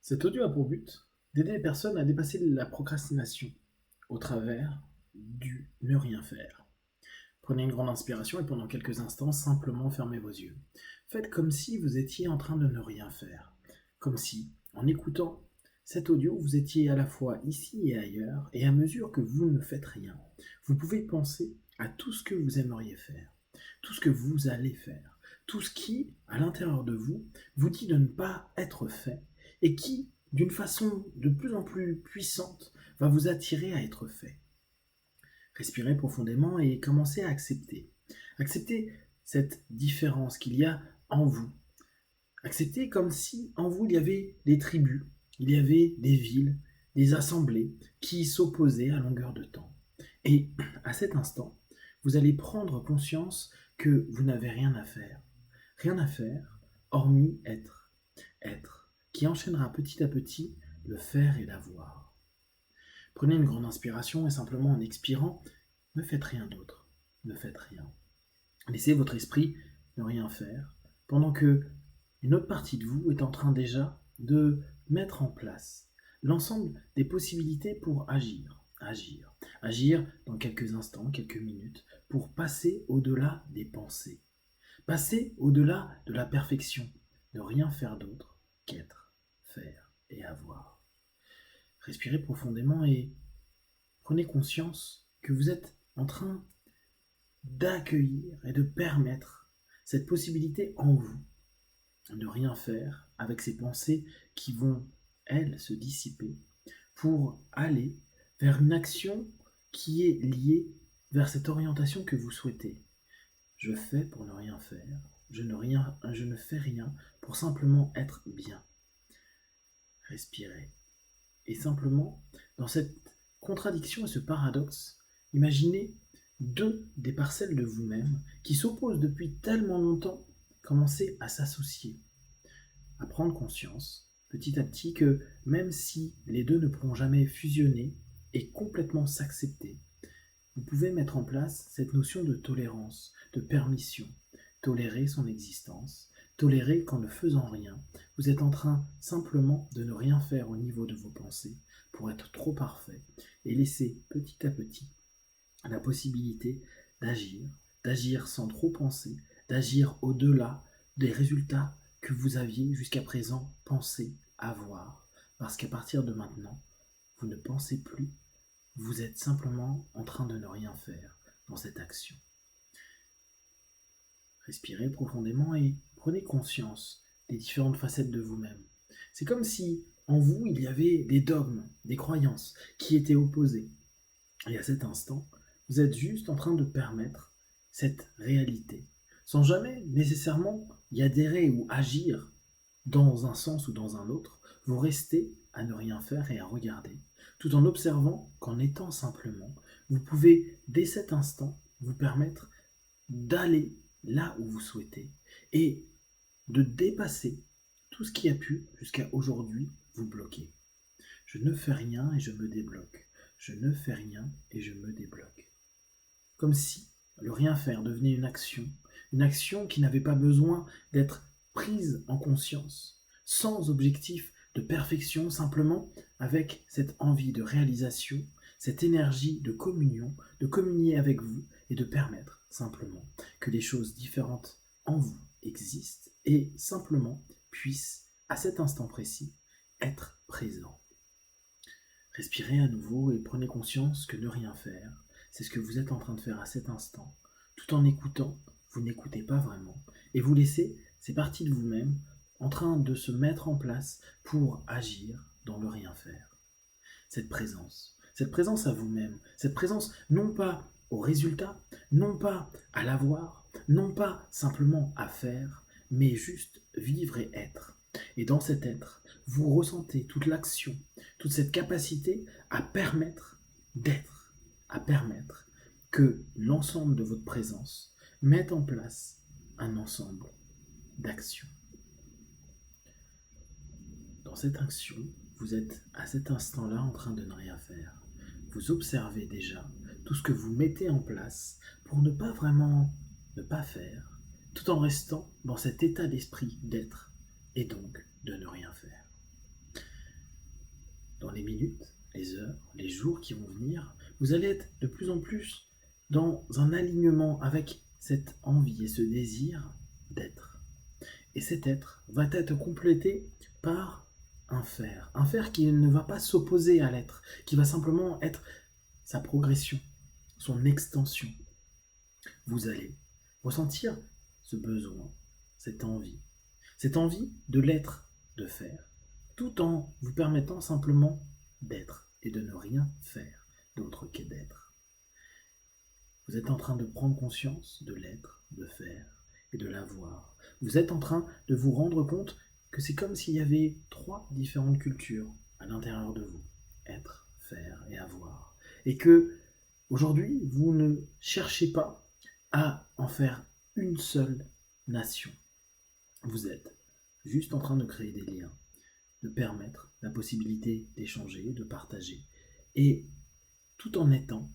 Cet audio a pour but d'aider les personnes à dépasser la procrastination au travers du ne rien faire. Prenez une grande inspiration et pendant quelques instants, simplement fermez vos yeux. Faites comme si vous étiez en train de ne rien faire. Comme si, en écoutant cet audio, vous étiez à la fois ici et ailleurs, et à mesure que vous ne faites rien, vous pouvez penser à tout ce que vous aimeriez faire, tout ce que vous allez faire, tout ce qui, à l'intérieur de vous, vous dit de ne pas être fait, et qui, d'une façon de plus en plus puissante, va vous attirer à être fait. Respirez profondément et commencez à accepter. Acceptez cette différence qu'il y a en vous. Acceptez comme si en vous il y avait des tribus, il y avait des villes, des assemblées qui s'opposaient à longueur de temps. Et à cet instant, vous allez prendre conscience que vous n'avez rien à faire. Rien à faire, hormis être. Être, qui enchaînera petit à petit le faire et l'avoir. Prenez une grande inspiration et simplement en expirant, ne faites rien d'autre. Ne faites rien. Laissez votre esprit ne rien faire, pendant que une autre partie de vous est en train déjà de mettre en place l'ensemble des possibilités pour agir. Agir dans quelques instants, quelques minutes, pour passer au-delà des pensées. Passer au-delà de la perfection, ne rien faire d'autre qu'être, faire et avoir. Respirez profondément et prenez conscience que vous êtes en train d'accueillir et de permettre cette possibilité en vous de rien faire avec ces pensées qui vont, elles, se dissiper pour aller vers une action qui est liée vers cette orientation que vous souhaitez. Je fais pour ne rien faire, je ne fais rien pour simplement être bien. Respirez. Et simplement, dans cette contradiction et ce paradoxe, imaginez deux des parcelles de vous-même qui s'opposent depuis tellement longtemps, commencez à s'associer, à prendre conscience, petit à petit, que même si les deux ne pourront jamais fusionner et complètement s'accepter, vous pouvez mettre en place cette notion de tolérance, de permission, tolérer son existence, tolérer qu'en ne faisant rien, vous êtes en train simplement de ne rien faire au niveau de vos pensées pour être trop parfait et laisser petit à petit la possibilité d'agir, d'agir sans trop penser, d'agir au-delà des résultats que vous aviez jusqu'à présent pensé avoir. Parce qu'à partir de maintenant, vous ne pensez plus, vous êtes simplement en train de ne rien faire dans cette action. Respirez profondément et prenez conscience des différentes facettes de vous-même. C'est comme si en vous il y avait des dogmes, des croyances qui étaient opposées. Et à cet instant, vous êtes juste en train de permettre cette réalité, sans jamais nécessairement y adhérer ou agir dans un sens ou dans un autre. Vous restez à ne rien faire et à regarder, tout en observant qu'en étant simplement, vous pouvez dès cet instant vous permettre d'aller là où vous souhaitez et de dépasser tout ce qui a pu jusqu'à aujourd'hui vous bloquer. Je ne fais rien et je me débloque. Je ne fais rien et je me débloque. Comme si le rien faire devenait une action qui n'avait pas besoin d'être prise en conscience, sans objectif de perfection, simplement avec cette envie de réalisation, cette énergie de communion, de communier avec vous et de permettre simplement que des choses différentes en vous existent et simplement puissent, à cet instant précis, être présents. Respirez à nouveau et prenez conscience que ne rien faire, c'est ce que vous êtes en train de faire à cet instant. Tout en écoutant, vous n'écoutez pas vraiment et vous laissez ces parties de vous-même en train de se mettre en place pour agir dans le rien faire. Cette présence à vous-même, cette présence non pas au résultat, non pas à l'avoir, non pas simplement à faire, mais juste vivre et être. Et dans cet être, vous ressentez toute l'action, toute cette capacité à permettre d'être, à permettre que l'ensemble de votre présence mette en place un ensemble d'actions. Dans cette action, vous êtes à cet instant-là en train de ne rien faire. Vous observez déjà tout ce que vous mettez en place pour ne pas vraiment ne pas faire, tout en restant dans cet état d'esprit d'être et donc de ne rien faire. minutes, les heures, les jours qui vont venir, vous allez être de plus en plus dans un alignement avec cette envie et ce désir d'être. Et cet être va être complété par un faire qui ne va pas s'opposer à l'être, qui va simplement être sa progression, son extension. Vous allez ressentir ce besoin, cette envie de l'être, de faire, tout en vous permettant simplement d'être et de ne rien faire d'autre que d'être. Vous êtes en train de prendre conscience de l'être, de faire et de l'avoir. Vous êtes en train de vous rendre compte que c'est comme s'il y avait 3 différentes cultures à l'intérieur de vous. Être, faire et avoir. Et que aujourd'hui, vous ne cherchez pas à en faire une seule nation. Vous êtes juste en train de créer des liens, de permettre la possibilité d'échanger, de partager, et tout en étant,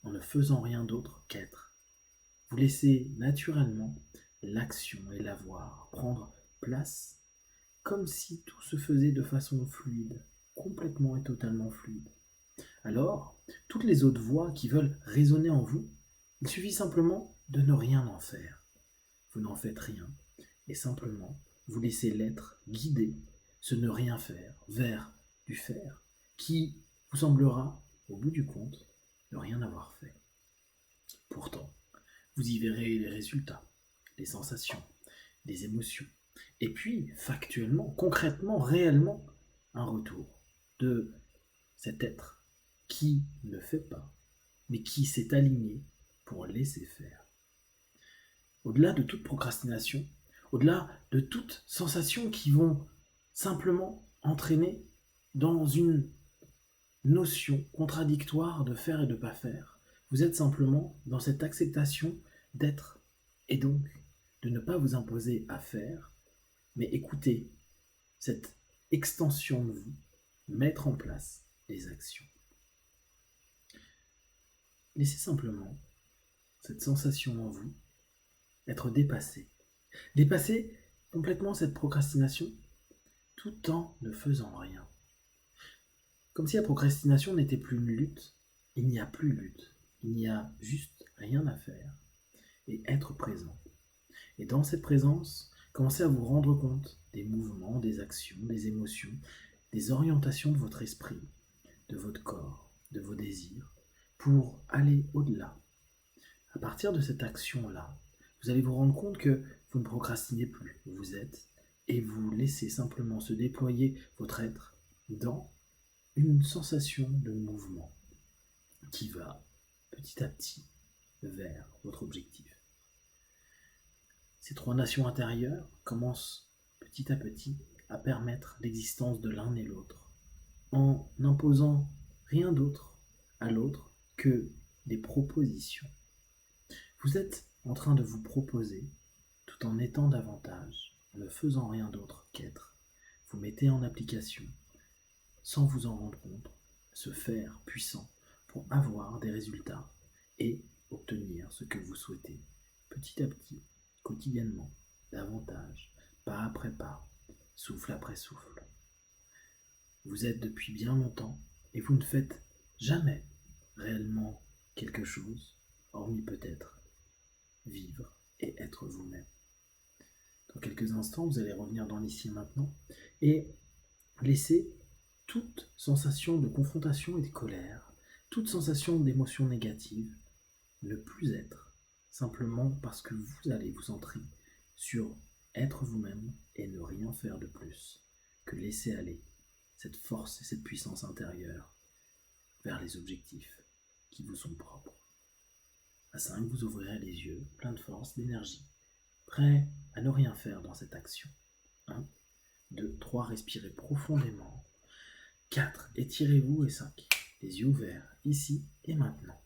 en ne faisant rien d'autre qu'être. Vous laissez naturellement l'action et l'avoir prendre place, comme si tout se faisait de façon fluide, complètement et totalement fluide. Alors, toutes les autres voix qui veulent résonner en vous, il suffit simplement de ne rien en faire. Vous n'en faites rien, et simplement, vous laissez l'être guider ce ne rien faire vers du faire, qui vous semblera, au bout du compte, ne rien avoir fait. Pourtant, vous y verrez les résultats, les sensations, les émotions, et puis, factuellement, concrètement, réellement, un retour de cet être qui ne fait pas, mais qui s'est aligné pour laisser faire. Au-delà de toute procrastination, au-delà de toute sensation qui vont simplement entraîner dans une notion contradictoire de faire et de ne pas faire, vous êtes simplement dans cette acceptation d'être et donc de ne pas vous imposer à faire, mais écouter cette extension de vous, mettre en place les actions. Laissez simplement cette sensation en vous être dépassée. Dépasser complètement cette procrastination tout en ne faisant rien. Comme si la procrastination n'était plus une lutte, il n'y a plus lutte, il n'y a juste rien à faire et être présent. Et dans cette présence, commencez à vous rendre compte des mouvements, des actions, des émotions, des orientations de votre esprit, de votre corps, de vos désirs, pour aller au-delà. À partir de cette action-là, vous allez vous rendre compte que vous ne procrastinez plus, vous êtes, et vous laissez simplement se déployer votre être dans une sensation de mouvement qui va petit à petit vers votre objectif. Ces 3 nations intérieures commencent petit à petit à permettre l'existence de l'un et l'autre, en n'imposant rien d'autre à l'autre que des propositions. Vous êtes en train de vous proposer, tout en étant davantage, en ne faisant rien d'autre qu'être. Vous mettez en application, sans vous en rendre compte, ce faire puissant pour avoir des résultats et obtenir ce que vous souhaitez, petit à petit, quotidiennement, davantage, pas après pas, souffle après souffle. Vous êtes depuis bien longtemps et vous ne faites jamais réellement quelque chose, hormis peut-être vivre et être vous-même. Dans quelques instants, vous allez revenir dans l'ici et maintenant et laisser toute sensation de confrontation et de colère, toute sensation d'émotion négative ne plus être, simplement parce que vous allez vous centrer sur être vous-même et ne rien faire de plus que laisser aller cette force et cette puissance intérieure vers les objectifs qui vous sont propres. À 5, vous ouvrirez les yeux, plein de force, d'énergie, prêt à ne rien faire dans cette action. 1, 2, 3, respirez profondément. 4, étirez-vous et 5, les yeux ouverts, ici et maintenant.